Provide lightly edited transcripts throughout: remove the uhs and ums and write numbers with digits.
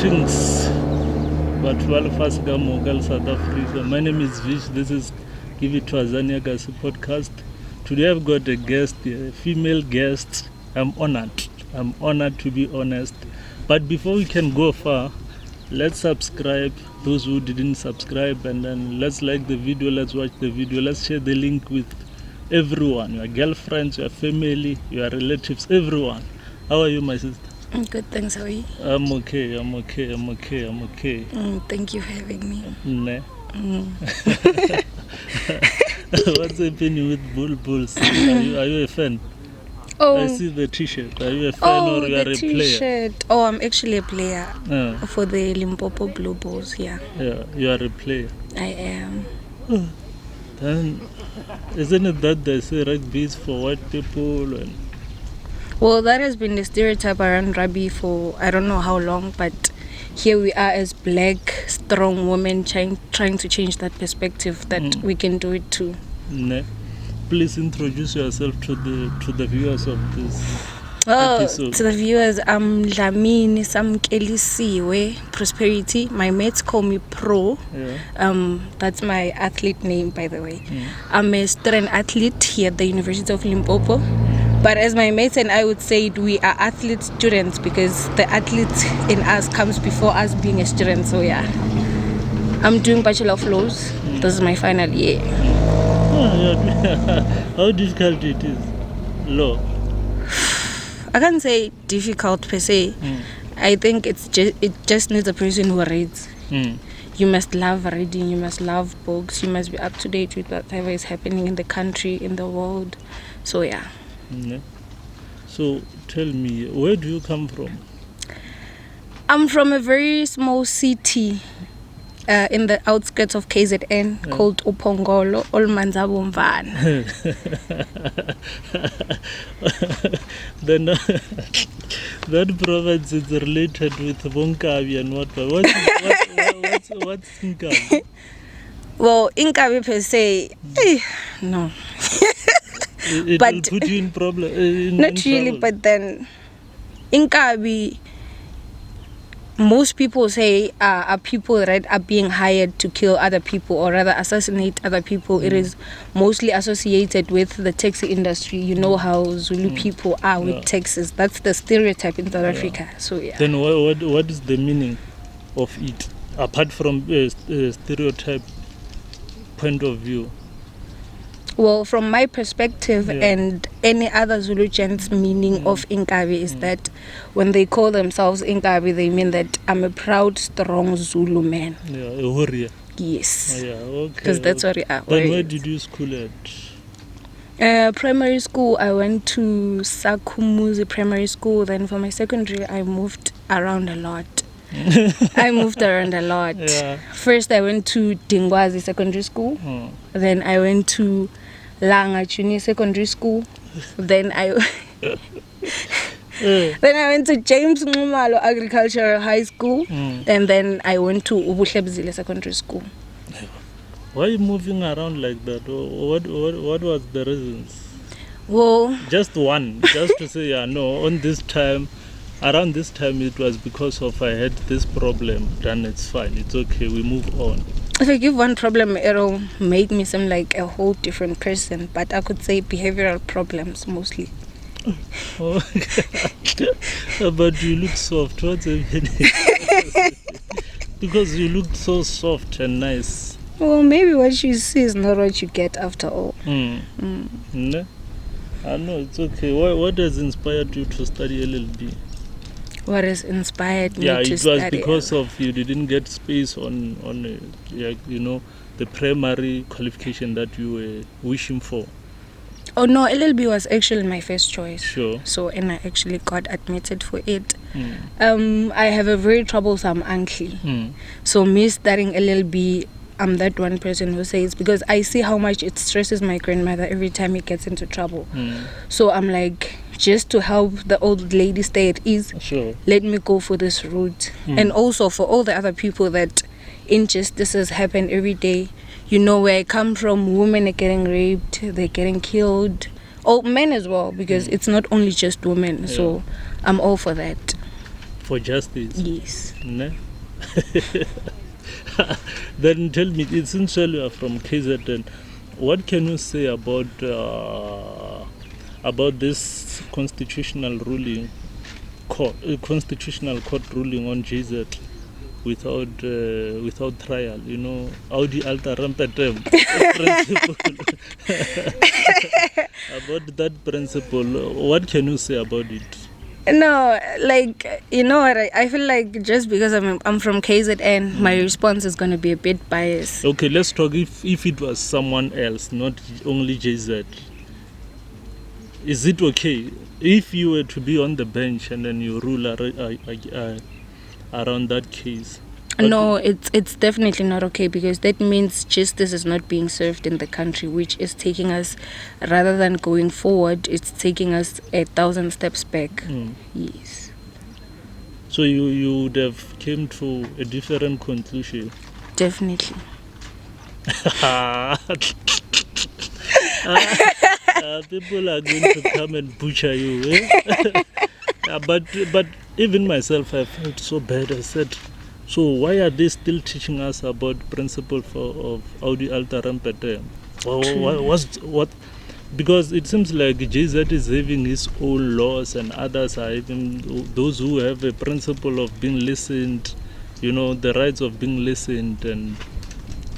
Greetings, but South Africa. My name is Vish. This is Give It to Azania Gasi podcast. Today I've got a guest, a female guest. I'm honored to be honest. But before we can go far, let's subscribe, those who didn't subscribe, and then let's like the video, let's watch the video, let's share the link with everyone, your girlfriends, your family, your relatives, everyone. How are you, my sister? I'm good, thanks. How are you? I'm okay. Thank you for having me. Nah. What's happening with Bulls? Are you a fan? Oh, I see the t-shirt. Are you a fan or you are a player? Oh, I'm actually a player for the Limpopo Blue Bulls, yeah. Yeah, you are a player. I am. Then, isn't it that they say rugby is for white people? And Well, that has been the stereotype around rugby for I don't know how long, but here we are as black, strong women trying to change that perspective that we can do it too. Nah. Please introduce yourself to the viewers of this episode. To the viewers, I'm Dlamini, some Kolisi, Prosperity. My mates call me Pro. Yeah. That's my athlete name, by the way. I'm a student athlete here at the University of Limpopo. But as my mates and I would say, we are athlete students because the athlete in us comes before us being a student. So yeah, I'm doing Bachelor of Laws. This is my final year. How difficult it is? Law? I can't say difficult per se. I think it just needs a person who reads. You must love reading, you must love books, you must be up to date with whatever is happening in the country, in the world. So yeah. So tell me, where do you come from? I'm from a very small city in the outskirts of KZN called Upongolo, Olmanzabomvan. Then that province is related with Nkabi and what? What's Nkabi? Well, Nkabi per se, no. It will put you in problem. Not really, but then Nkabi, most people say are people that are being hired to kill other people or rather assassinate other people. It is mostly associated with the taxi industry. You know how Zulu people are with taxis. That's the stereotype in South Africa. So yeah. Then what is the meaning of it apart from stereotype point of view? Well, from my perspective and any other Zulu gent's meaning of Nkabi is that when they call themselves Nkabi, they mean that I'm a proud, strong Zulu man. Yeah, a warrior. Yes. Yeah, okay. Because that's what we are. Then where did you school at? Primary school, I went to Sakumuzi Primary School. Then for my secondary, I moved around a lot. Yeah. First, I went to Dingwazi Secondary School. Then I went to Langa Junior Secondary School. Then I went to James Ngumalo Agricultural High School. And then I went to Ubuhlebzile Secondary School. Why are you moving around like that? What was the reasons? Well, just to say, on this time, around this time it was because of I had this problem. Then it's fine, it's okay, we move on. If I give one problem, it'll make me seem like a whole different person. But I could say behavioral problems mostly. But you look soft. What's happening? Because you look so soft and nice. Well, maybe what you see is not what you get after all. No? I know, it's okay. What has inspired you to study LLB? What has inspired me to study? Yeah, it was because of you didn't get space on the primary qualification that you were wishing for. Oh no, LLB was actually my first choice. Sure. So, and I actually got admitted for it. I have a very troublesome uncle. So me studying LLB, I'm that one person who says, because I see how much it stresses my grandmother every time he gets into trouble. So I'm like, just to help the old lady stay at ease, let me go for this route. And also for all the other people that injustices happen every day. You know, where I come from, women are getting raped, they're getting killed. Oh, men as well, because it's not only just women. So I'm all for that. For justice. Yes. Ne? Then tell me, since you are from KZN, what can you say about this constitutional court ruling on GZ without trial? You know, Audi Alta Rampetem principle. About that principle, what can you say about it? No, like, you know what, I feel like just because I'm from KZN, my response is going to be a bit biased. Okay, let's talk if it was someone else, not only JZ. Is it okay if you were to be on the bench and then you rule around that case? No, it's definitely not okay, because that means justice is not being served in the country, which is taking us, rather than going forward, it's taking us 1,000 steps back. Yes. So you would have came to a different conclusion? Definitely. People are going to come and butcher you. Eh? But even myself, I felt so bad. I said, so why are they still teaching us about principle of Audi Alta Rampete? What? Because it seems like JZ is having his own laws, and others are even those who have a principle of being listened, you know, the rights of being listened. And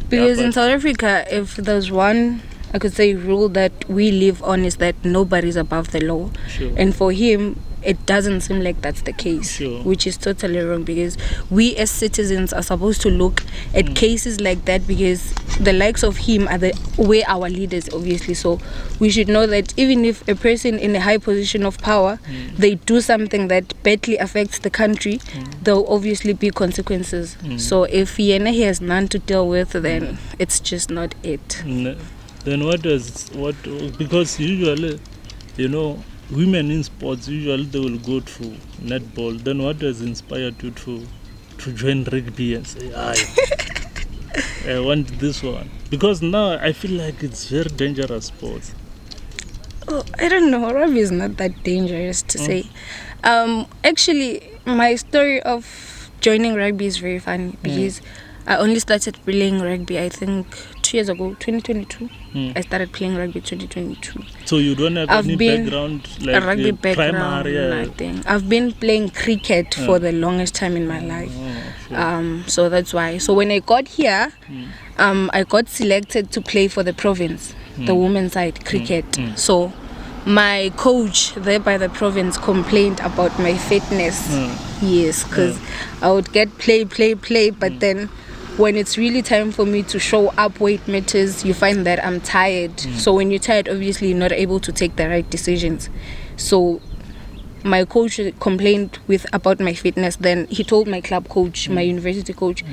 because in South Africa, if there's one, I could say, rule that we live on, is that nobody's above the law. Sure. And for him, it doesn't seem like that's the case, sure, which is totally wrong, because we as citizens are supposed to look at cases like that, because the likes of him are we're our leaders, obviously. So we should know that even if a person in a high position of power, they do something that badly affects the country, there'll obviously be consequences. So if he has none to deal with, then it's just not it. Then because usually, you know, women in sports, usually they will go to netball. Then what has inspired you to join rugby and say, I want this one? Because now I feel like it's very dangerous sport. Oh, I don't know. Rugby is not that dangerous to say. Actually, my story of joining rugby is very funny, because I only started playing rugby, I think, 2 years ago, 2022. I started playing rugby 2022. So you don't have any background, like a rugby background, primary? Nothing. I've been playing cricket for the longest time in my life. Sure. So that's why. So when I got here, I got selected to play for the province, the women's side cricket. So my coach there by the province complained about my fitness. Yes, because I would get play, but then when it's really time for me to show up where it matters, you find that I'm tired. So when you're tired, obviously you're not able to take the right decisions. So my coach complained about my fitness. Then he told my club coach, my university coach.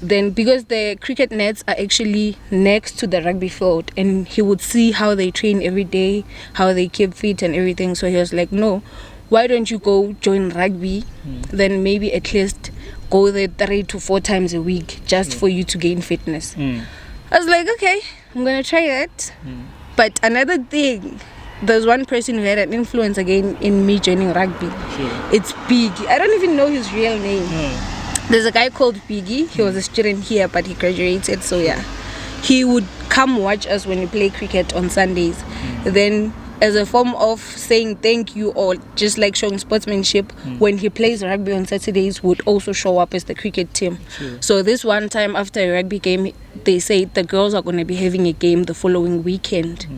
Then because the cricket nets are actually next to the rugby field, and he would see how they train every day, how they keep fit and everything. So he was like, no, why don't you go join rugby? Then maybe at least go there 3 to 4 times a week, just for you to gain fitness. I was like, okay, I'm gonna try that. But another thing, there's one person who had an influence again in me joining rugby. Sure. It's Biggie. I don't even know his real name. There's a guy called Biggie. He was a student here, but he graduated. So yeah, he would come watch us when we play cricket on Sundays. Then, as a form of saying thank you, or just like showing sportsmanship, when he plays rugby on Saturdays, would also show up as the cricket team. Sure. So this one time after a rugby game, they said the girls are going to be having a game the following weekend.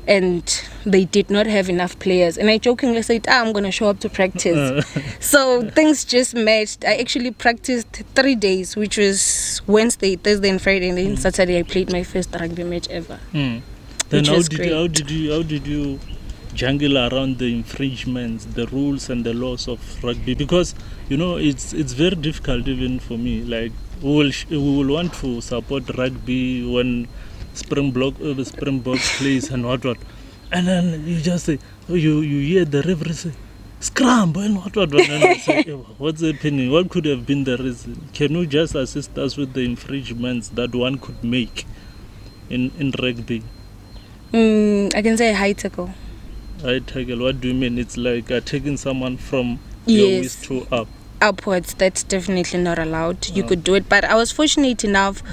And they did not have enough players. And I jokingly said, I'm going to show up to practice. So things just matched. I actually practiced 3 days, which was Wednesday, Thursday and Friday. And then Saturday I played my first rugby match ever. Then how did you jungle around the infringements, the rules and the laws of rugby? Because, you know, it's very difficult even for me. Like, we will want to support rugby when Springboks plays and what. And then you just say, you hear the referee say, scramble and what. And I say, what's happening? What could have been the reason? Can you just assist us with the infringements that one could make in rugby? I can say high tackle. High tackle, what do you mean? It's like taking someone from your waist to up. upwards, that's definitely not allowed. You could do it, but I was fortunate enough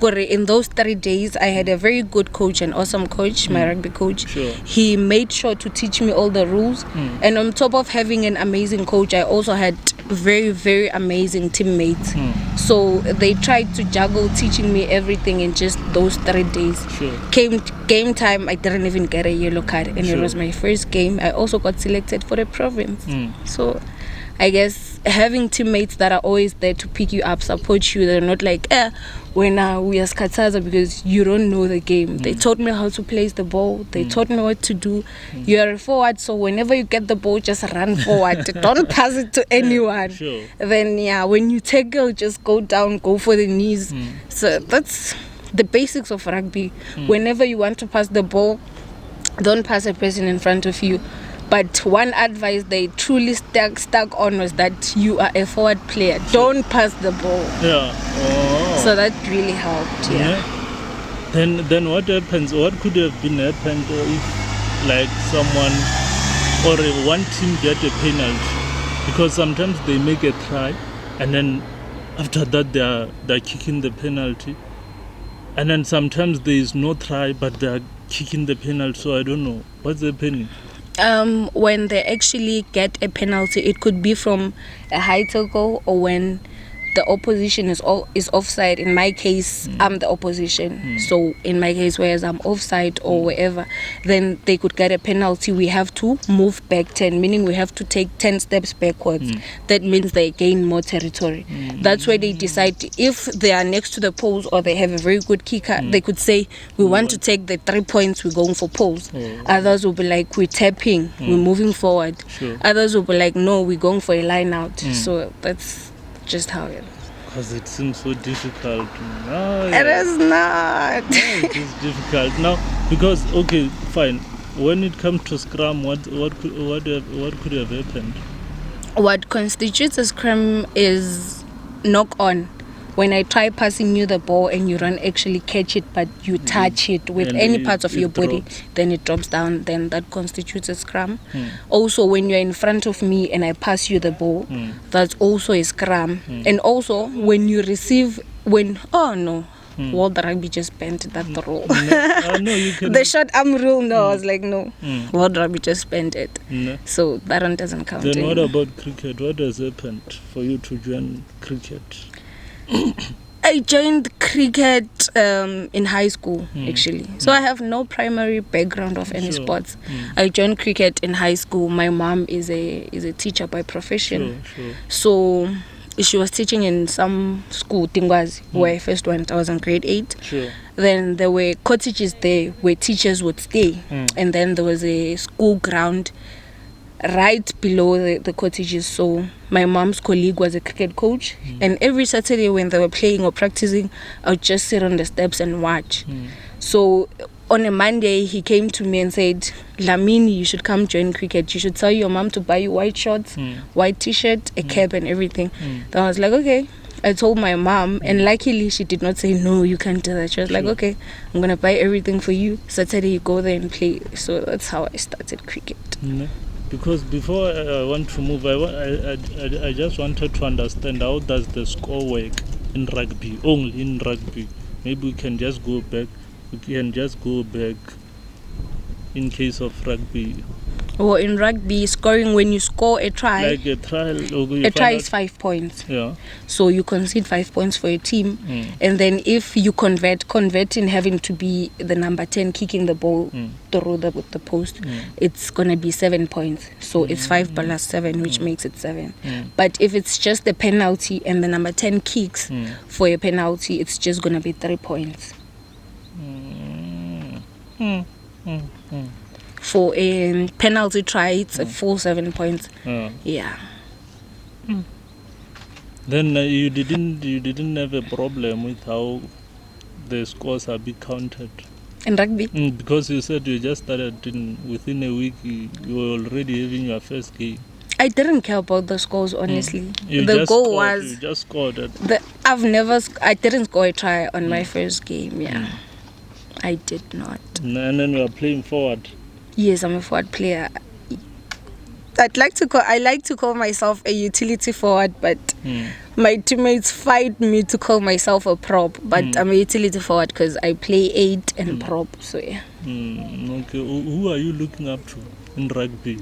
in those 3 days I had a very good coach, an awesome coach, my rugby coach. He made sure to teach me all the rules, and on top of having an amazing coach, I also had very, very amazing teammates. So they tried to juggle teaching me everything in just those 3 days. Came game time, I didn't even get a yellow card, and it was my first game. I also got selected for the province. So I guess having teammates that are always there to pick you up, support you, they're not like, when we are skataza because you don't know the game. They taught me how to place the ball. They taught me what to do. You are a forward, so whenever you get the ball, just run forward. Don't pass it to anyone. Then, when you tackle, just go down, go for the knees. So that's the basics of rugby. Whenever you want to pass the ball, don't pass a person in front of you. But one advice they truly stuck on was that you are a forward player. Don't pass the ball. So that really helped. Then what happens? What could have been happened if, like, someone or one team get a penalty? Because sometimes they make a try, and then after that they're kicking the penalty, and then sometimes there is no try, but they're kicking the penalty. So I don't know what's happening. When they actually get a penalty, it could be from a high tackle or when the opposition is offside. In my case, I'm the opposition. So in my case, whereas I'm offside or wherever, then they could get a penalty. We have to move back 10, meaning we have to take 10 steps backwards. That means they gain more territory. That's where they decide if they are next to the poles or they have a very good kicker. They could say, we want to take the 3 points, we're going for poles. Others will be like, we're tapping, we're moving forward. Others will be like, no, we're going for a line out. So that's just how it is. Because it seems so difficult. It is not. It is difficult now because okay, fine. When it comes to scrum, what could have happened? What constitutes a scrum is knock on. When I try passing you the ball and you don't actually catch it, but you touch it with and any parts of your body, then it drops down. Then that constitutes a scrum. Also, when you're in front of me and I pass you the ball, that's also a scrum. And also, when you receive, World Rugby just bent that rule. No, you can. The short arm rule, no, I was like, no. World Rugby just bent it. So that one doesn't count. Then what about cricket? What has happened for you to join cricket? I joined cricket in high school, actually. So I have no primary background of any sports. I joined cricket in high school. My mom is a teacher by profession. So she was teaching in some school, Tingwazi, where I first went. I was in grade 8. Then there were cottages there where teachers would stay. And then there was a school ground right below the cottages. So my mom's colleague was a cricket coach, and every Saturday when they were playing or practicing, I would just sit on the steps and watch. So on a Monday he came to me and said, Dlamini, you should come join cricket. You should tell your mom to buy you white shorts, white t-shirt, a cap and everything. Then I was like, okay. I told my mom, and luckily she did not say, no, you can't do that. She was like, okay, I'm going to buy everything for you. Saturday you go there and play. So that's how I started cricket. Because before I want to move, I just wanted to understand how does the score work in rugby, only in rugby. Maybe we can just go back. In case of rugby. Or in rugby, scoring, when you score a try, like a try, a try is 5 points. So you concede 5 points for a team, and then if you converting having to be the number 10 kicking the ball through the post, it's gonna be 7 points. So it's 5 plus 7, which makes it 7. But if it's just the penalty and the number 10 kicks for a penalty, it's just gonna be 3 points. For a penalty try, it's a full 7 points. Then you didn't have a problem with how the scores are being counted in rugby? Because you said you just started within a week. You were already having your first game. I didn't care about the scores, honestly. You just scored it. I didn't score a try on my first game. I did not. And then you are playing forward. Yes, I'm a forward player. I like to call myself a utility forward, but my teammates fight me to call myself a prop. But I'm a utility forward because I play 8 and prop. So yeah. Okay. Who are you looking up to in rugby?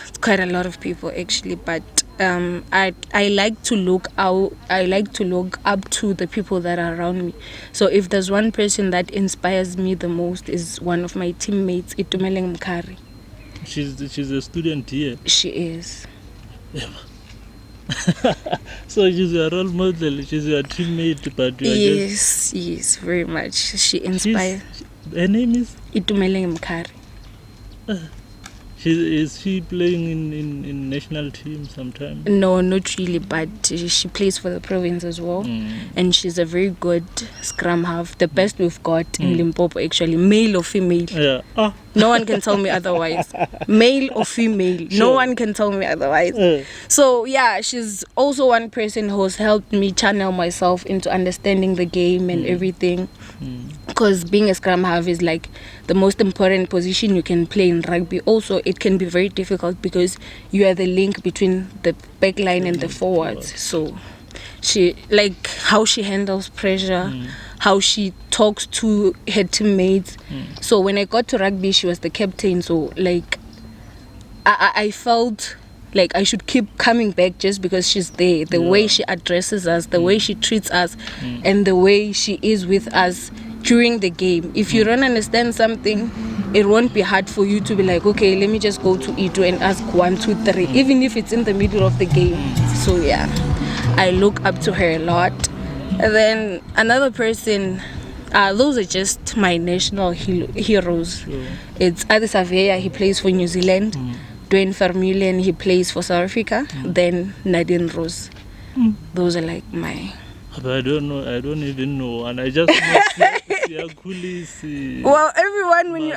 It's quite a lot of people actually, but I like to look out. I like to look up to the people that are around me. So if there's one person that inspires me the most, is one of my teammates, Itumeleng Mkari. She's a student here. She is. Yeah. So she's your role model. She's your teammate, but you are yes, very much. She inspires. Her name is Itumeleng Mkari. Is she playing in national team sometime? No, not really, but she plays for the province as well. And she's a very good scrum half. The best we've got in Limpopo, actually, male or female. Yeah. No one can tell me otherwise. Male or female, no one can tell me otherwise. So yeah, she's also one person who's helped me channel myself into understanding the game and everything. Because being a scrum half is like the most important position you can play in rugby. Also, it can be very difficult because you are the link between the back line and the forwards. So she, like, how she handles pressure, how she talks to her teammates. So when I got to rugby, she was the captain. So like I felt like I should keep coming back just because she's there. The way she addresses us, the way she treats us, and the way she is with us during the game. If you don't understand something, it won't be hard for you to be like, okay, let me just go to Ito and ask 1, 2, 3, even if it's in the middle of the game. So yeah, I look up to her a lot. And then another person, those are just my national heroes. It's Ardie Savea, he plays for New Zealand. Dwayne Vermeulen, he plays for South Africa. Then Nadine Rose. Those are like my... But I don't know. I don't even know. And I just know Kolisi. Well, everyone when you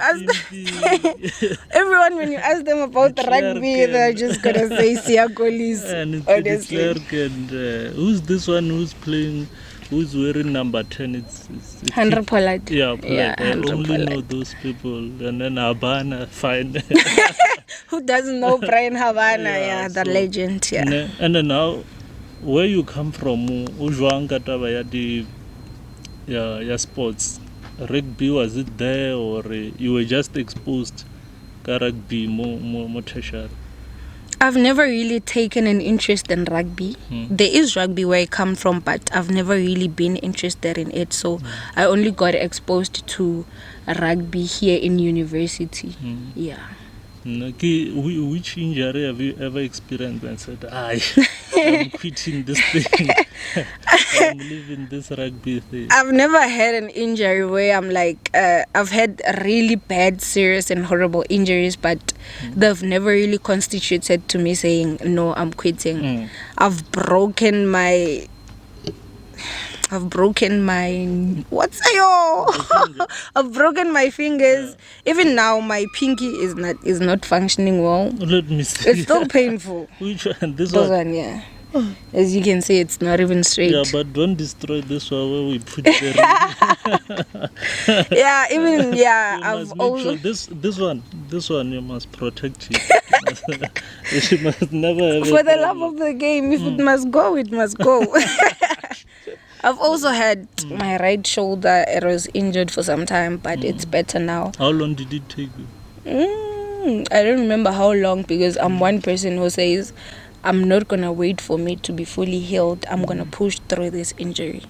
ask them about the rugby, they're just gonna say Kolisi. And it's De Klerk and who's this one who's playing? Who's wearing number 10? It's Handra Pollard. Yeah, Pollard. Yeah, I only know those people. And then Habana, fine. Who doesn't know Brian Havana? The legend. Yeah. And then now, where you come from, Ujwang Kataba ya sports, rugby, was it there or you were just exposed to rugby more tertiary? I've never really taken an interest in rugby. There is rugby where I come from, but I've never really been interested in it. So I only got exposed to rugby here in university. Yeah. Which injury have you ever experienced and said, I'm quitting this thing, I'm leaving this rugby thing? I've never had an injury where I'm like, I've had really bad, serious and horrible injuries, but they've never really constituted to me saying, no, I'm quitting. I've broken my I've broken my fingers. Yeah. Even now, my pinky is not functioning well. Let me see. It's still painful. Which one? This one, yeah. As you can see, it's not even straight. Yeah, but don't destroy this one where we put the I've also this one you must protect it. You must never have for the love of the game. If it must go, it must go. I've also had my right shoulder. It was injured for some time, but it's better now. How long did it take you? I don't remember how long, because I'm one person who says I'm not going to wait for me to be fully healed. I'm going to push through this injury.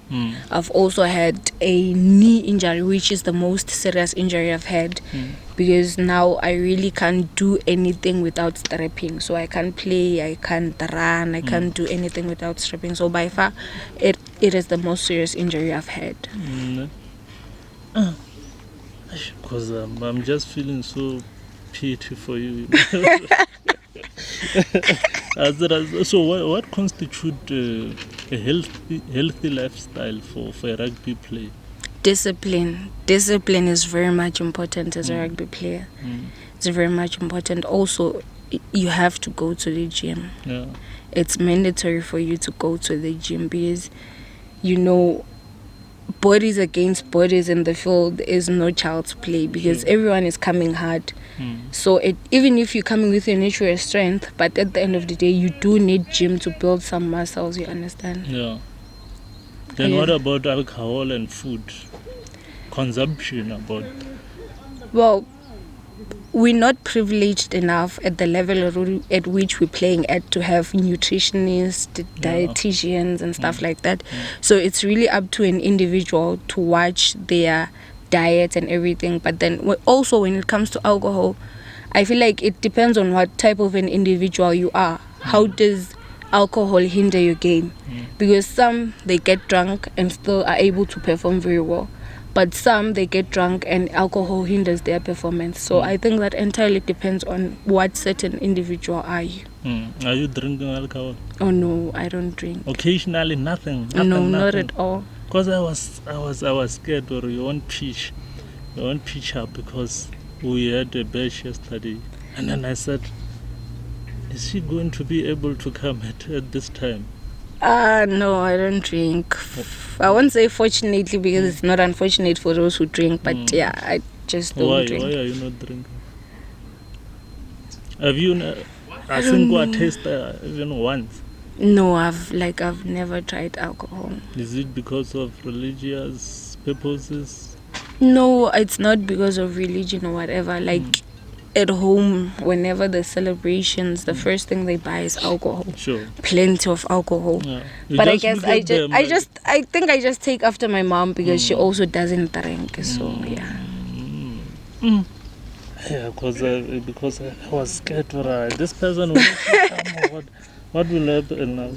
I've also had a knee injury, which is the most serious injury I've had, because now I really can't do anything without strapping. So I can't play, I can't run, I can't do anything without strapping. So by far, it is the most serious injury I've had. Because I'm just feeling so pity for you. So what constitutes a healthy lifestyle for a rugby player? Discipline is very much important as a rugby player. It's very much important. Also, you have to go to the gym. It's mandatory for you to go to the gym, because bodies against bodies in the field is no child's play, because everyone is coming hard. So even if you're coming with your natural strength, but at the end of the day, you do need gym to build some muscles, you understand? Yeah. Then what about alcohol and food consumption? Well, we're not privileged enough at the level at which we're playing at to have nutritionists, dietitians and stuff like that. So it's really up to an individual to watch their diet and everything. But then also when it comes to alcohol, I feel like it depends on what type of an individual you are. How does alcohol hinder your game? Because some, they get drunk and still are able to perform very well. But some, they get drunk and alcohol hinders their performance. So I think that entirely depends on what certain individual are you. Are you drinking alcohol? Oh no, I don't drink. Occasionally, nothing. No, not at all. Because I was scared, or you won't pitch up, because we had a bash yesterday, and then I said, is she going to be able to come at this time? No, I don't drink. I won't say fortunately, because it's not unfortunate for those who drink, but yeah, I just don't drink. Why are you not drinking? Have you I think what taste even once? No, I've never tried alcohol. Is it because of religious purposes? No, it's not because of religion or whatever. At home, whenever there's celebrations, the first thing they buy is alcohol. Sure. Plenty of alcohol. Yeah. But I guess I think I just take after my mom, because she also doesn't drink. So yeah. Yeah, because I was scared. This person will come. What will happen now?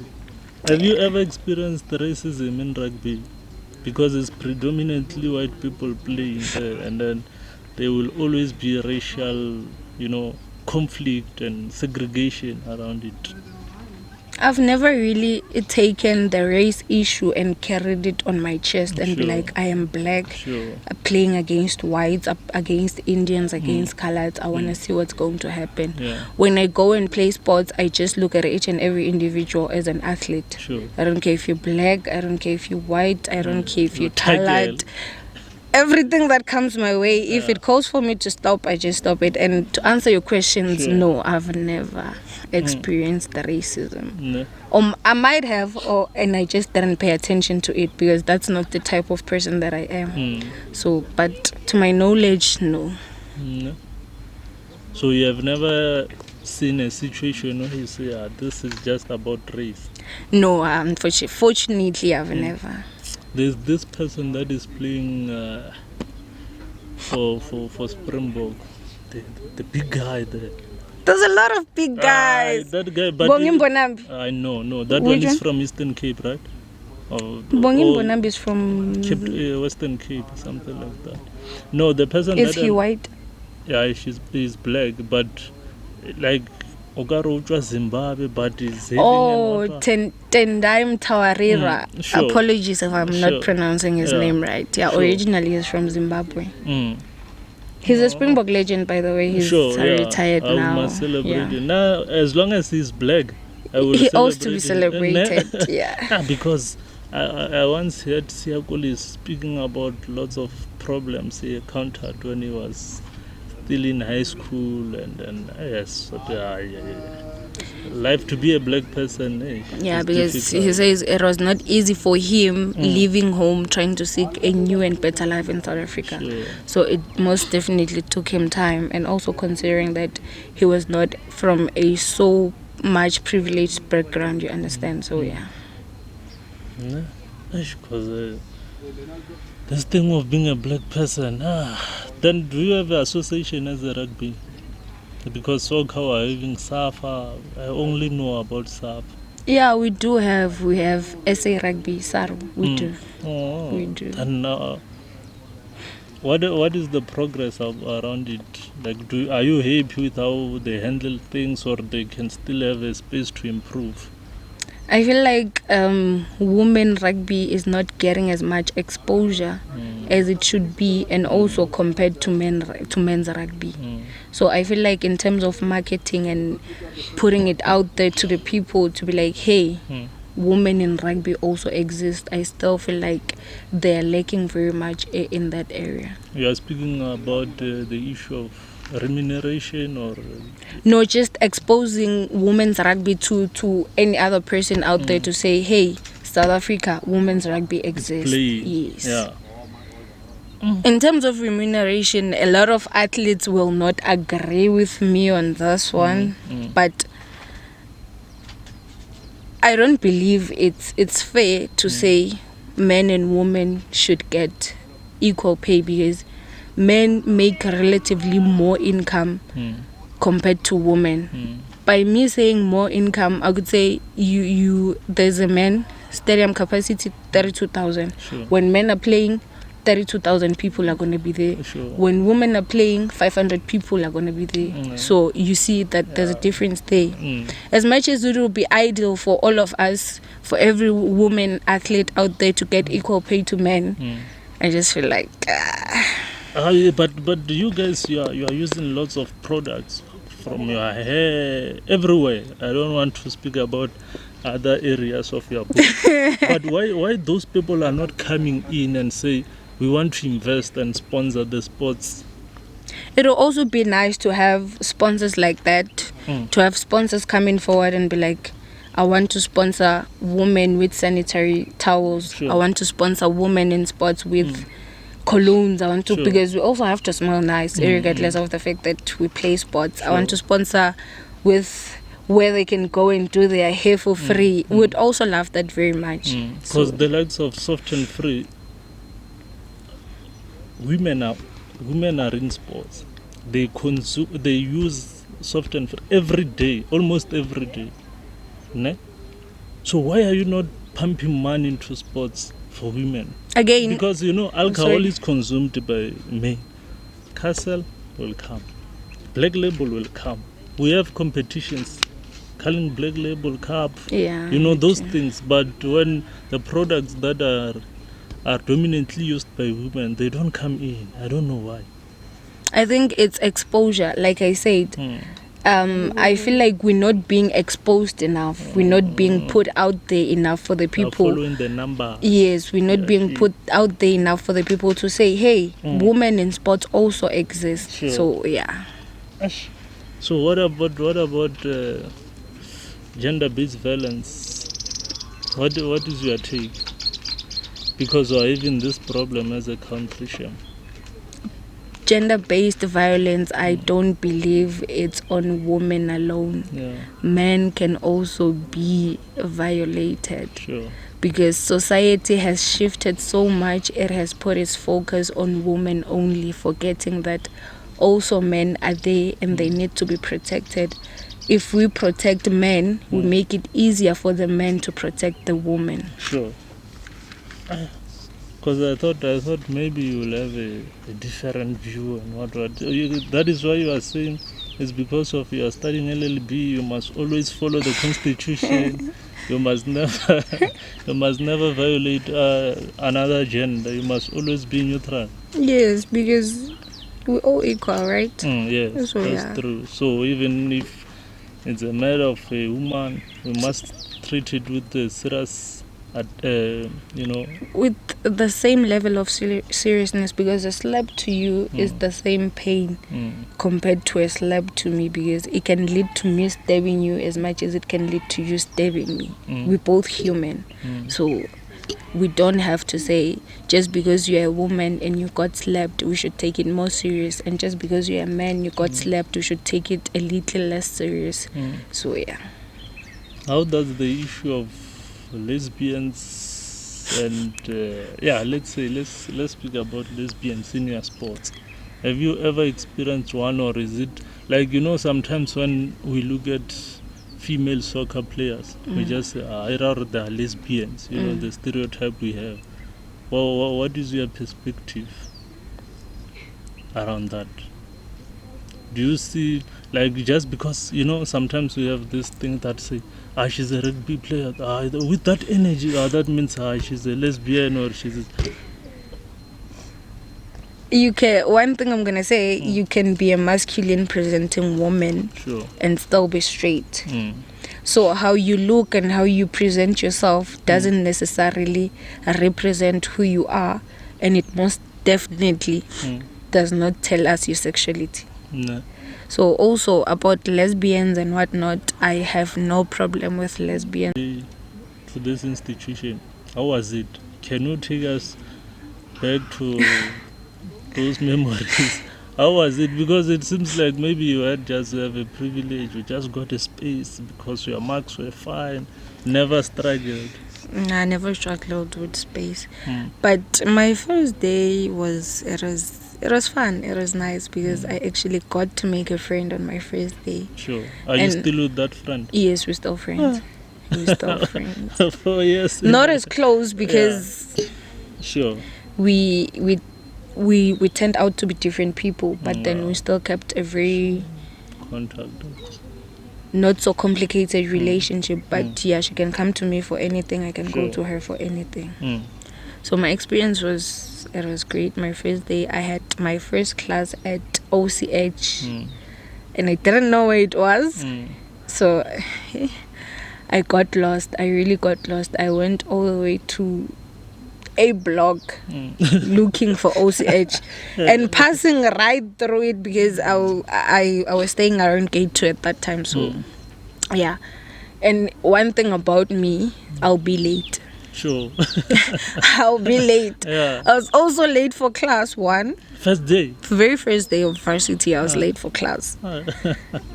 Have you ever experienced racism in rugby? Because it's predominantly white people playing there, and then there will always be racial, conflict and segregation around it. I've never really taken the race issue and carried it on my chest and be like, I am black, playing against whites, against Indians, against colours. I want to see what's going to happen. Yeah. When I go and play sports, I just look at each and every individual as an athlete. Sure. I don't care if you're black, I don't care if you're white, I don't care if you're coloured. Everything that comes my way, if it calls for me to stop, I just stop it. And to answer your questions, no, I've never experienced the racism. No. I might have, and I just didn't pay attention to it, because that's not the type of person that I am. So, but to my knowledge, no. No. So you have never seen a situation where you say, this is just about race? No, fortunately, I've never. There's this person that is playing for Springbok, the big guy there. There's a lot of big guys. That guy, but I know, no, that one is from Eastern Cape, right? Bonambi is from Western Cape, something like that. No, the person is he white? Yeah, he's black, but like Ogarojwa Zimbabwe, but is Tendai Tawarira. Apologies if I'm not pronouncing his name right. Yeah, originally he's from Zimbabwe. He's a Springbok legend, by the way. He's retired now. I must celebrate him. Now, as long as he's black, I will he celebrate owes to be celebrated. Yeah. Because I once heard Kolisi speaking about lots of problems he encountered when he was still in high school, and yes, life to be a black person. Because difficult. He says it was not easy for him leaving home, trying to seek a new and better life in South Africa. So it most definitely took him time, and also considering that he was not from a so much privileged background, you understand? So because this thing of being a black person, then do you have an association as a rugby? Because soccer are having SAFA. I only know about SAFA. Yeah, we have SA Rugby, SARU. We do. We do. And what is the progress around it? Like, are you happy with how they handle things, or they can still have a space to improve? I feel like women rugby is not getting as much exposure as it should be, and also compared to men's rugby. So I feel like in terms of marketing and putting it out there to the people to be like, hey, women in rugby also exist, I still feel like they're lacking very much in that area. You are speaking about the issue of remuneration, or no, just exposing women's rugby to any other person out there to say, hey, South Africa, women's rugby exists. Yes. Yeah. In terms of remuneration, a lot of athletes will not agree with me on this one, but I don't believe it's fair to say men and women should get equal pay, because men make relatively more income compared to women. By me saying more income, I could say there's a man stadium capacity 32,000. Sure. When men are playing, 32,000 people are going to be there. Sure. When women are playing, 500 people are going to be there. So you see that there's a difference there. As much as it would be ideal for all of us, for every woman athlete out there to get equal pay to men, I just feel like... But you guys, you are using lots of products from your hair everywhere. I don't want to speak about other areas of your book. But why those people are not coming in and say, we want to invest and sponsor the sports? It'll also be nice to have sponsors like that, to have sponsors coming forward and be like, I want to sponsor women with sanitary towels. Sure. I want to sponsor women in sports with colognes. I want to, because we also have to smell nice, regardless of the fact that we play sports. I want to sponsor with where they can go and do their hair for free. We would also love that very much. Because the likes of Soft and Free, women are in sports. They use Soft and Free every day, almost every day. Ne? So why are you not pumping money into sports for women? Again, because alcohol is consumed by men. Castle will come, Black Label will come. We have competitions, calling Black Label Cup. Yeah, those things. But when the products that are dominantly used by women, they don't come in. I don't know why. I think it's exposure. Like I said, I feel like we're not being exposed enough. We're not being put out there enough for the people. Following the number. Yes, we're not being put out there enough for the people to say, hey, women in sports also exist. Sure. So, yeah. So what about gender-based violence? What is your take? Because we're having this problem as a country, Shem. Gender-based violence, I don't believe it's on women alone. Yeah. Men can also be violated. Sure. Because society has shifted so much, it has put its focus on women only, forgetting that also men are there and they need to be protected. If we protect men, we make it easier for the men to protect the women. Sure. Because I thought maybe you will have a different view and what. That is why you are saying it's because of you are studying LLB. You must always follow the Constitution. You must never violate another gender. You must always be neutral. Yes, because we're all equal, right? Yes, so, that's true. So even if it's a matter of a woman, we must treat it with the serious. With the same level of seriousness, because a slap to you is the same pain compared to a slap to me, because it can lead to me stabbing you as much as it can lead to you stabbing me. We're both human. So we don't have to say just because you're a woman and you got slapped, we should take it more serious, and just because you're a man, you got slapped, we should take it a little less serious. So yeah. How does the issue of lesbians and let's speak about lesbians in your sports? Have you ever experienced one, or is it like sometimes when we look at female soccer players, we just say they're lesbians, the stereotype we have. Well, what is your perspective around that? Do you see, like, just because sometimes we have this thing that say, she's a rugby player, with that energy, that means she's a lesbian, or she's one thing I'm gonna say, you can be a masculine presenting woman, sure, and still be straight. So how you look and how you present yourself doesn't necessarily represent who you are, and it most definitely does not tell us your sexuality. No. So also about lesbians and whatnot, I have no problem with lesbians. To this institution, how was it? Can you take us back to those memories? How was it? Because it seems like maybe you had just have a privilege, you just got a space because your marks were fine, never struggled. I never struggled with space. But my first day was fun. It was nice because I actually got to make a friend on my first day. Sure. Are you still with that friend? Yes, we're still friends. We're still friends. Oh, yes. Not as close because sure. We turned out to be different people, but then we still kept a very contact, not so complicated relationship. But yeah, she can come to me for anything, I can go to her for anything. So my experience was great. My first day, I had my first class at OCH, and I didn't know where it was. So I got lost. I really got lost. I went all the way to A block looking for OCH and passing right through it because I was staying around gate 2 at that time. So yeah, and one thing about me, I'll be late. Sure. I'll be late. Yeah. I was also late for class 1. First day? Very first day of varsity, I was late for class.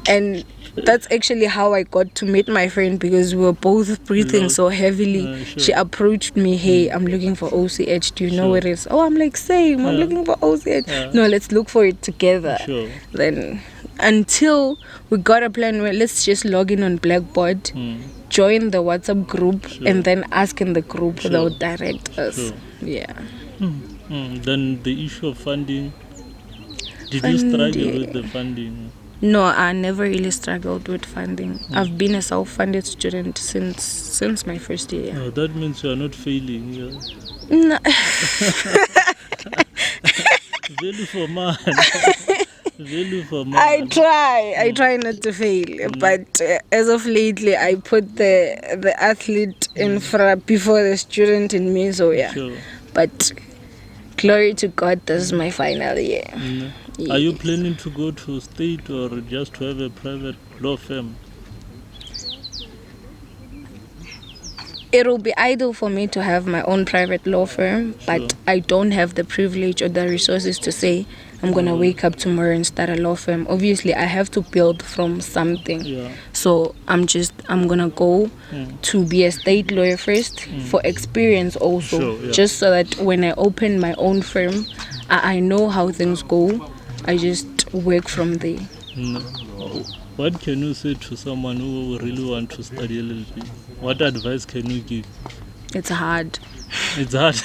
And that's actually how I got to meet my friend because we were both breathing so heavily. Sure. She approached me, hey, I'm looking for OCH. Do you know where it is? Oh, I'm like, same. I'm looking for OCH. No, let's look for it together. Sure. Then until we got a plan where let's just log in on Blackboard, join the WhatsApp group, and then ask in the group. They'll direct us. Yeah. Then the issue of funding. Did you struggle with the funding? No, I never really struggled with funding. I've been a self-funded student since my first year. Oh, that means you are not failing. Yeah. No. Value for man. Value for man. I try not to fail, but as of lately, I put the athlete in front before the student in me. So yeah, Sure. But glory to God, this is my final year. Are you planning to go to state or just to have a private law firm? It will be ideal for me to have my own private law firm, but I don't have the privilege or the resources to say I'm going to wake up tomorrow and start a law firm. Obviously, I have to build from something. Yeah. So I'm going to go to be a state lawyer first for experience also, just so that when I open my own firm, I know how things go. I just work from there. What can you say to someone who really want to study LLB? What advice can you give? It's hard. It's hard.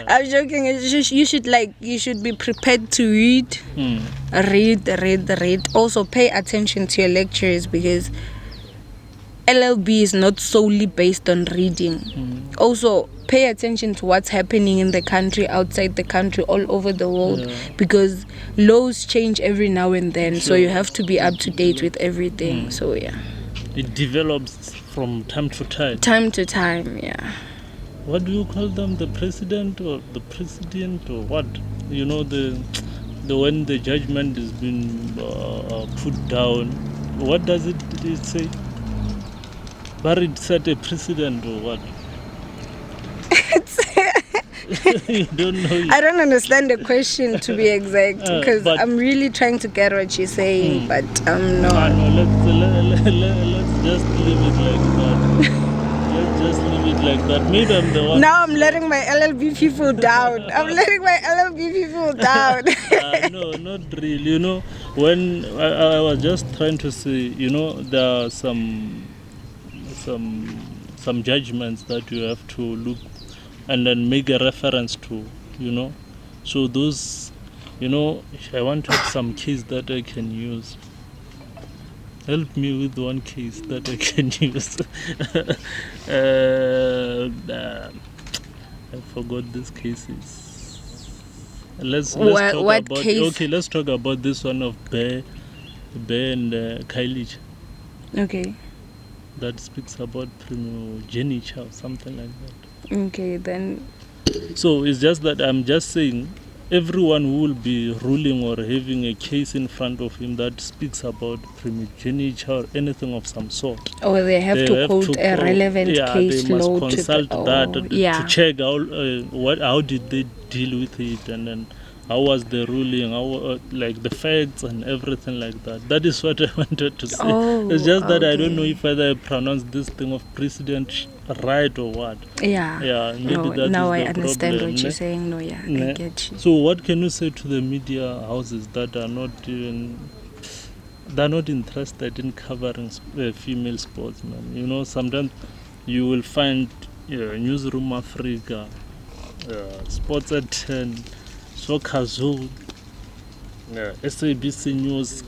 I'm joking. You should be prepared to read. Read. Also pay attention to your lectures because LLB is not solely based on reading. Also pay attention to what's happening in the country, outside the country, all over the world, because laws change every now and then. So you have to be up to date with everything. So yeah, it develops from time to time. Time to time, yeah. What do you call them? The president or what? You know, the when the judgment has been put down. What does it say? But it set a precedent or what? You don't know. I don't understand the question, to be exact, because I'm really trying to get what you're saying, but I'm not. No, let's just leave it like that. Let's just leave it like that. Maybe I'm the one. Now I'm letting my LLB people down. No, not really. You know, when I was just trying to say, you know, there are some judgments that you have to look and then make a reference to, you know. So those, you know, I want to have some case that I can use. Help me with one case that I can use. I forgot these cases. Let's What talk about case? Okay, let's talk about this one of Bear and Kylie. Okay. That speaks about primogeniture or something like that. Okay, then. So it's just that I'm just saying everyone who will be ruling or having a case in front of him that speaks about primogeniture or anything of some sort. Or they have to quote a relevant case they must law consult to check how did they deal with it, and then how was the ruling, how like the facts and everything like that. That is what I wanted to say. It's just that I don't know if whether I pronounce this thing of precedent right or what. Yeah. Maybe that now is I the understand problem, what you're saying. I get you. So what can you say to the media houses that are not they're not interested in covering female sportsmen? Sometimes you will find Newsroom Africa, Sports at 10, Soccer Zone, SABC News,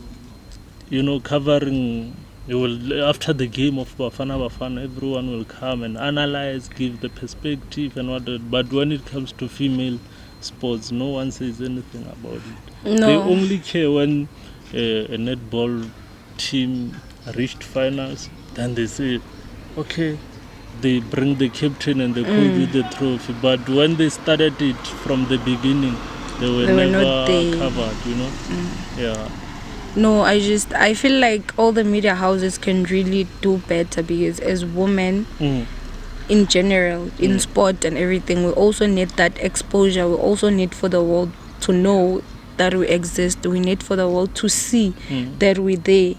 covering. After the game of Bafana, everyone will come and analyze, give the perspective and whatnot. But when it comes to female sports, no one says anything about it. No. They only care when a netball team reached finals. Then they say, okay, they bring the captain and the coach with the trophy. But when they started it from the beginning, they were never covered, Yeah. No, I feel like all the media houses can really do better, because as women in general, in sport and everything, we also need that exposure. We also need for the world to know that we exist. We need for the world to see that we're there.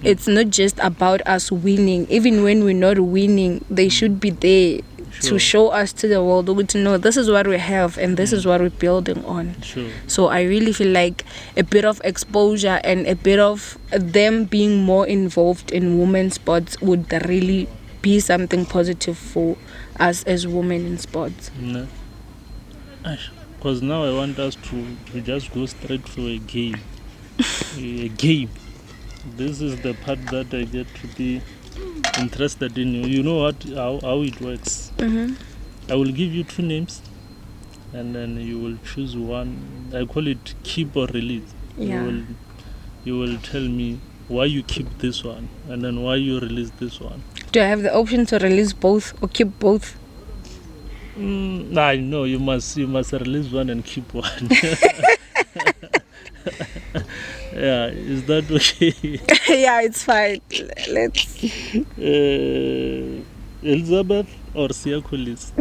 It's not just about us winning. Even when we're not winning, they should be there to show us to the world, to know this is what we have and this is what we're building on. So I really feel like a bit of exposure and a bit of them being more involved in women's sports would really be something positive for us as women in sports. Because now I want us to just go straight to a game. A game. This is the part that I get to be interested in. You know how it works. I will give you 2 names and then you will choose one. I call it keep or release. You will tell me why you keep this one and then why you release this one. Do I have the option to release both or keep both? No, you must release one and keep one. Yeah, is that okay? Yeah, it's fine. Let's. Elizabeth or Kolisi?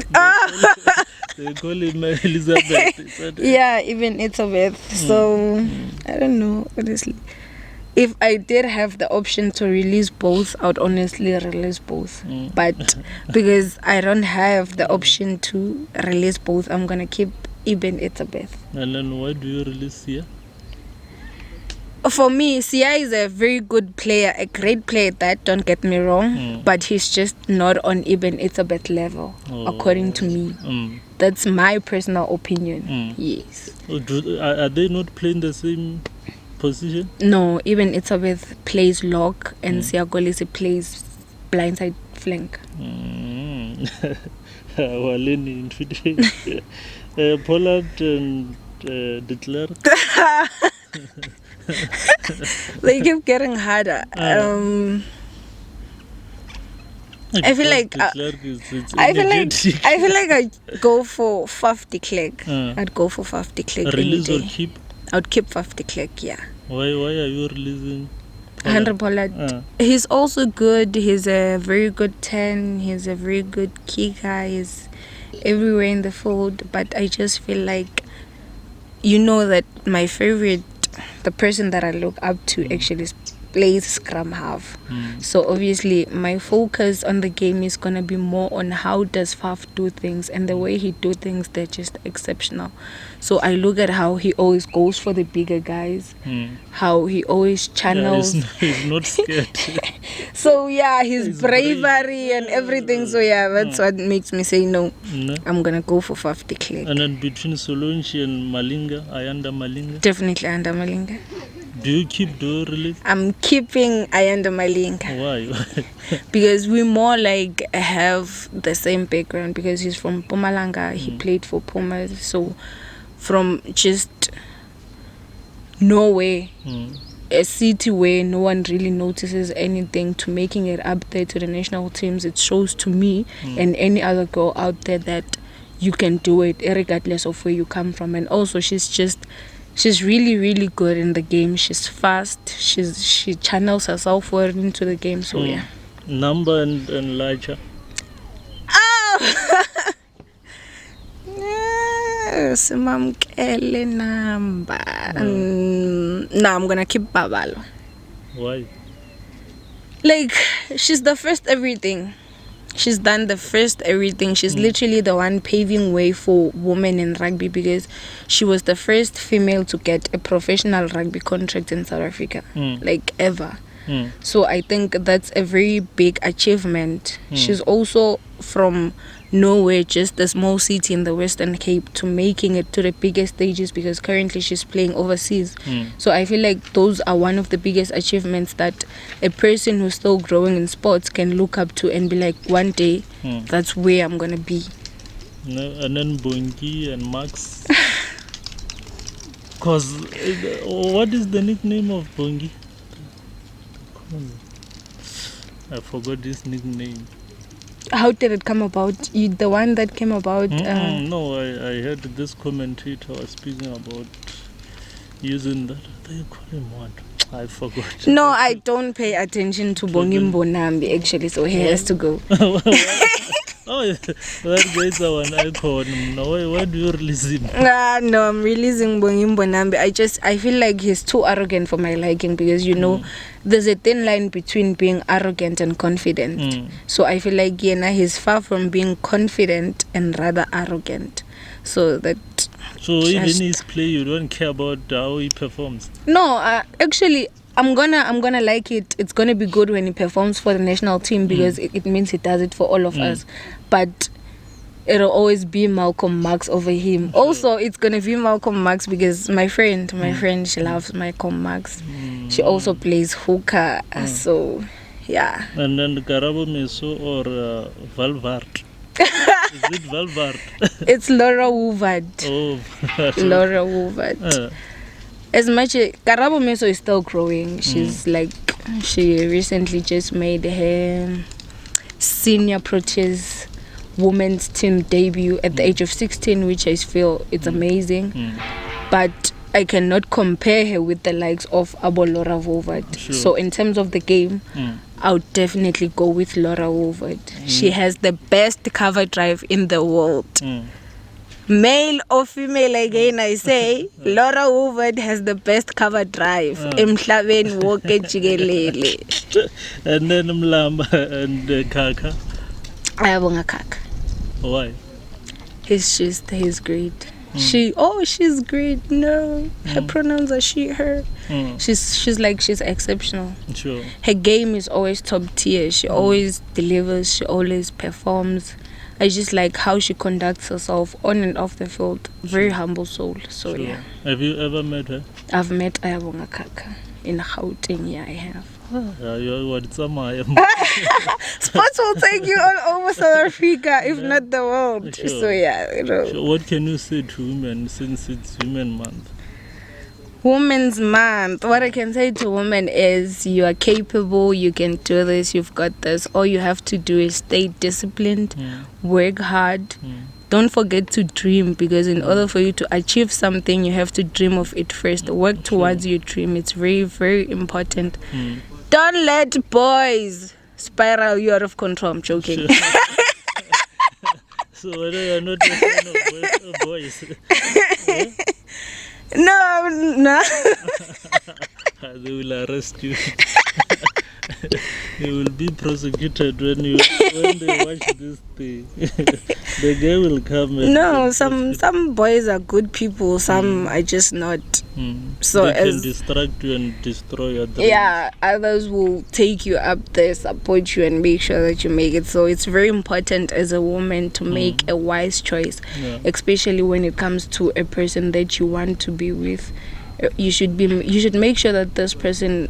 They call him Elizabeth. Yeah, Eben Etzebeth. So I don't know, honestly. If I did have the option to release both, I would honestly release both. But because I don't have the option to release both, I'm gonna keep Eben Etzebeth. And then why do you release Sia? For me, Sia is a very good player, a great player, that, don't get me wrong, but he's just not on Eben Etzebeth level, according to me. That's my personal opinion. Yes. Are they not playing the same position? No, Eben Etzebeth plays lock and Sia Kolisi plays blindside flank. Pollard and De Klerk. They keep getting harder. I feel like I'd go for Faf De Klerk. I'd go for Faf De Klerk. Release or keep? I'd keep Faf De Klerk, yeah. Why are you releasing Pollard? Pollard. He's also good. He's a very good 10. He's a very good kicker. He's everywhere in the field. But I just feel like, that my favorite, the person that I look up to actually plays scrum half. So obviously my focus on the game is going to be more on how does Faf do things, and the way he do things, they're just exceptional. So I look at how he always goes for the bigger guys, how he always channels. He's not scared. So his bravery and everything. So that's what makes me say no. I'm gonna go for Faf De Klerk. And then between Solonchi and Ayanda Malinga? Definitely Ayanda Malinga. Do you release? I'm keeping Ayanda Malinga. Why? Because we more like have the same background, because he's from Mpumalanga. He played for Pumas. So from just nowhere, a city where no one really notices anything, to making it up there to the national teams. It shows to me and any other girl out there that you can do it regardless of where you come from. And also she's really, really good in the game. She's fast. She channels herself well into the game. So yeah. Number and larger. Oh! Simamkele number. No, I'm gonna keep Babalo. Why? Like, she's the first everything. She's done the first everything. She's literally the one paving way for women in rugby, because she was the first female to get a professional rugby contract in South Africa, like ever. So I think that's a very big achievement. She's also from nowhere, just a small city in the Western Cape, to making it to the biggest stages, because currently she's playing overseas. So I feel like those are one of the biggest achievements that a person who's still growing in sports can look up to and be like, one day that's where I'm gonna be. And then Bongi and Marx. Because what is the nickname of Bongi? I forgot this nickname. How did it come about? You, the one that came about? No, I heard this commentator was speaking about using that. They call him what? I forgot. No, I don't pay attention to Bongi Mbonambi actually, so he has to go. Oh, yeah. That guy's the one I called him. No, why do you release him? No, I'm releasing Bongi Mbonambi. I feel like he's too arrogant for my liking, because there's a thin line between being arrogant and confident. So I feel like he's far from being confident and rather arrogant. So even his play, you don't care about how he performs? No, actually, I'm gonna like it. It's gonna be good when he performs for the national team, because it means he does it for all of us. But it'll always be Malcolm Marx over him. Sure. Also, it's gonna be Malcolm Marx because my friend, she loves Malcolm Marx. She also plays hooker. So, yeah. And then Karabo Meso or Valvart? Is it Valvart? It's Laura Woovard. Oh, Laura Woovard. As much as Karabo Meso is still growing, she's she recently just made her senior Proteas women's team debut at the age of 16, which I feel it's amazing. But I cannot compare her with the likes of Laura Woovard. Sure. So in terms of the game, I would definitely go with Laura Woovard. She has the best cover drive in the world. Male or female, again I say, Laura Woovard has the best cover drive. Emhlabeni wonke jikelele. And then Mlamba and Khaka Ayabonga Khaka. Why? He's great. She's great. No, her pronouns are she, her. She's exceptional. Sure. Her game is always top tier. She always delivers. She always performs. I just like how she conducts herself on and off the field. Very humble soul. So yeah. Have you ever met her? I've met Ayabonga Khaka in Gauteng. Yeah, I have. Sports will take you all over South Africa, if not the world. Sure. So yeah, So what can you say to women since it's Women's Month? Women's Month. What I can say to women is you are capable, you can do this, you've got this. All you have to do is stay disciplined, work hard. Don't forget to dream, because in order for you to achieve something, you have to dream of it first. Work towards your dream. It's very, very important. Don't let boys spiral you out of control. I'm joking. Sure. So you're not a fan of boys? No. They will arrest you. You will be prosecuted when they watch this thing. The guy will come. No, some boys are good people. Some are just not. So they can distract you and destroy your dreams. Yeah, others will take you up there, support you, and make sure that you make it. So it's very important as a woman to make a wise choice, especially when it comes to a person that you want to be with. You should make sure that this person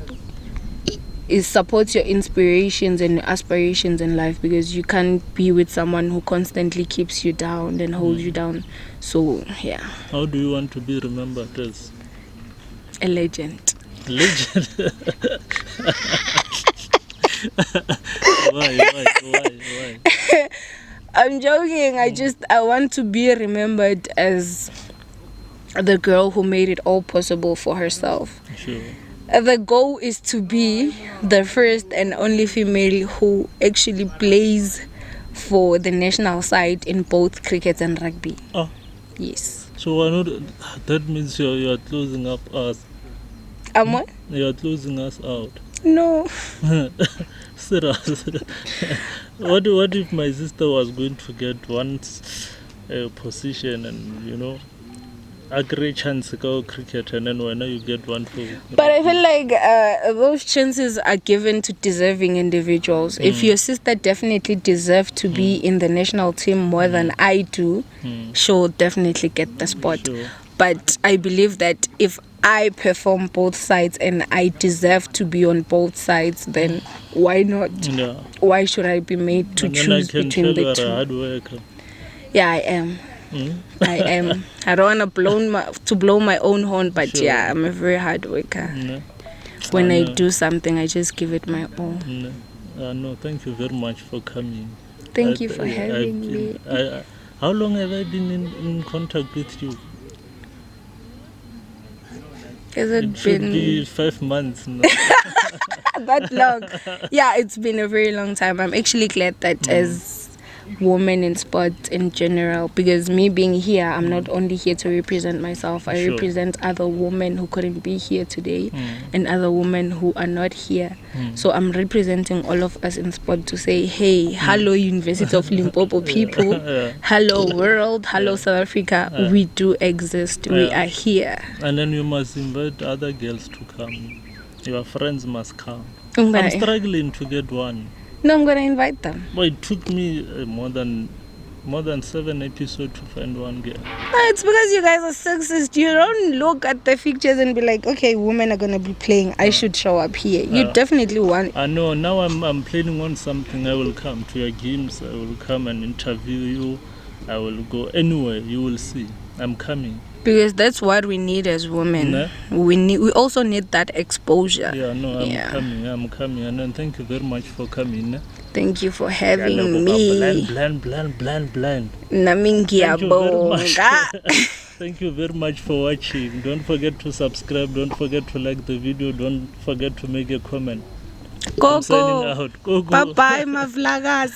is supports your inspirations and your aspirations in life, because you can't be with someone who constantly keeps you down and holds you down. So yeah. How do you want to be remembered as? A legend. Legend? Why? I'm joking. I want to be remembered as the girl who made it all possible for herself. Sure. The goal is to be the first and only female who actually plays for the national side in both cricket and rugby. Oh. Yes. So why not? That means you're closing up us. What? You're closing us out. No. Serious. What if my sister was going to get one position and a great chance to go cricket, and then when you get one for? But I feel like those chances are given to deserving individuals. If your sister definitely deserves to be in the national team more than I do, she'll definitely get the spot. Sure. But I believe that if I perform both sides and I deserve to be on both sides, then why not? Yeah. Why should I be made to choose between the two? A hard worker. Yeah, I am. I am. I don't want to blow my own horn, but Sure. yeah, I'm a very hard worker. No. When I do something, I just give it my all. No, thank you very much for coming. Thank you for having me. How long have I been in contact with you? Has it should been be 5 months. No? that long? Yeah, it's been a very long time. I'm actually glad that as women in sport in general, because me being here, I'm not only here to represent myself, I represent other women who couldn't be here today and other women who are not here. So I'm representing all of us in sport to say, hey, hello University of Limpopo people, hello world, hello South Africa, we do exist, we are here. And then you must invite other girls to come. Your friends must come. I'm struggling to get one. No, I'm gonna invite them. Well, it took me more than 7 episodes to find one girl. No, it's because you guys are sexist. You don't look at the pictures and be like, okay, women are gonna be playing, I should show up here. You definitely want. I know. Now I'm planning on something. I will come to your games. I will come and interview you. I will go anywhere. You will see. I'm coming. Because that's what we need as women. We also need that exposure. Yeah, no, I'm coming. And then thank you very much for coming. Thank you for having me. Blind. Namingi Ayabonga. Thank you very much for watching. Don't forget to subscribe. Don't forget to like the video. Don't forget to make a comment. I'm signing out. Go. Bye-bye, my vloggers.